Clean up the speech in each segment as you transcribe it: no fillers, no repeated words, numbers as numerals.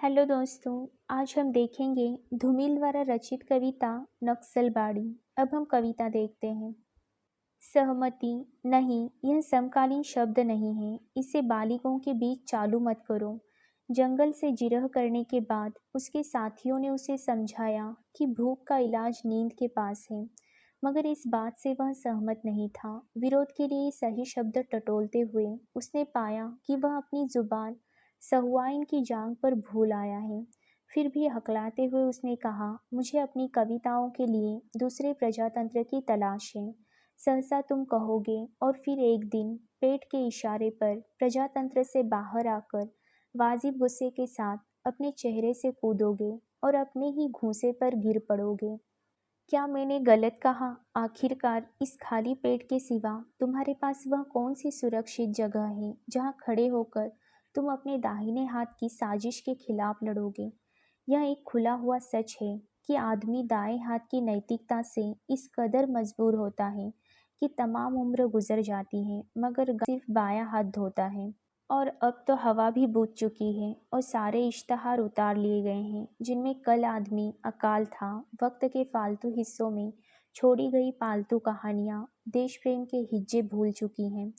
Hello दोस्तों। आज हम देखेंगे धूमिल द्वारा रचित कविता नक्सलबाड़ी। अब हम कविता देखते हैं। सहमति नहीं, यह समकालीन शब्द नहीं है। इसे बालिगों के बीच चालू मत करो। जंगल से जिरह करने के बाद उसके साथियों ने उसे समझाया कि भूख का इलाज नींद के पास है, मगर इस बात से वह सहमत नहीं था। विरोध के लिए सही शब्द टटोलते हुए उसने पाया कि वह अपनी जुबान सहुआइन की जांग पर भूल आया है। फिर भी हकलाते हुए उसने कहा, मुझे अपनी कविताओं के लिए दूसरे प्रजातंत्र की तलाश है। सहसा तुम कहोगे और फिर एक दिन पेट के इशारे पर प्रजातंत्र से बाहर आकर वाजिब गुस्से के साथ अपने चेहरे से कूदोगे और अपने ही घूंसे पर गिर पड़ोगे। क्या मैंने गलत कहा? आखिरकार इस खाली पेट के सिवा तुम्हारे पास वह कौन सी सुरक्षित जगह है जहाँ खड़े होकर तुम अपने दाहिने हाथ की साजिश के खिलाफ लड़ोगे? यह एक खुला हुआ सच है कि आदमी दाएं हाथ की नैतिकता से इस कदर मजबूर होता है कि तमाम उम्र गुजर जाती है मगर सिर्फ बायां हाथ धोता है। और अब तो हवा भी बुझ चुकी है और सारे इश्तहार उतार लिए गए हैं जिनमें कल आदमी अकाल था। वक्त के फालतू हिस्सों में छोड़ी गई पालतू कहानियाँ देश प्रेम के हिज्जे भूल चुकी हैं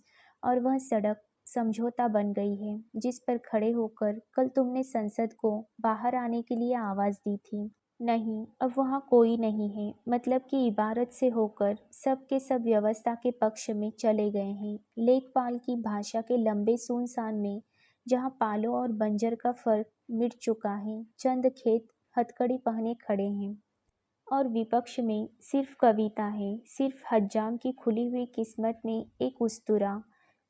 और वह सड़क समझौता बन गई है जिस पर खड़े होकर कल तुमने संसद को बाहर आने के लिए आवाज़ दी थी। नहीं, अब वहाँ कोई नहीं है। मतलब कि इबारत से होकर सब के सब व्यवस्था के पक्ष में चले गए हैं। लेखपाल की भाषा के लंबे सुनसान में जहाँ पालो और बंजर का फर्क मिट चुका है, चंद खेत हथकड़ी पहने खड़े हैं। और विपक्ष में सिर्फ कविता है, सिर्फ हज्जाम की खुली हुई किस्मत में एक उस्तरा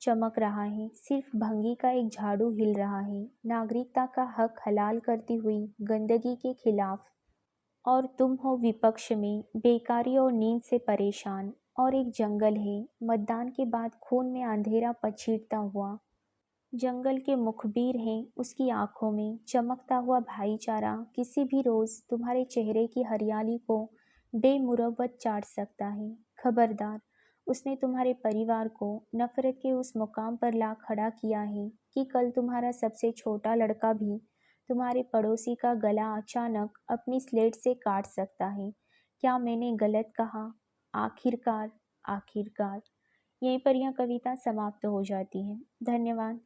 चमक रहा है, सिर्फ भंगी का एक झाड़ू हिल रहा है, नागरिकता का हक हलाल करती हुई गंदगी के खिलाफ। और तुम हो विपक्ष में बेकारी और नींद से परेशान। और एक जंगल है, मतदान के बाद खून में अंधेरा पछीड़ता हुआ। जंगल के मुखबिर हैं उसकी आंखों में चमकता हुआ भाईचारा किसी भी रोज तुम्हारे चेहरे की हरियाली को बेमुरव्वत चाट सकता है। खबरदार, उसने तुम्हारे परिवार को नफरत के उस मुकाम पर ला खड़ा किया है कि कल तुम्हारा सबसे छोटा लड़का भी तुम्हारे पड़ोसी का गला अचानक अपनी स्लेट से काट सकता है। क्या मैंने गलत कहा? आखिरकार, आखिरकार। यहीं पर यह कविता समाप्त हो जाती है। धन्यवाद।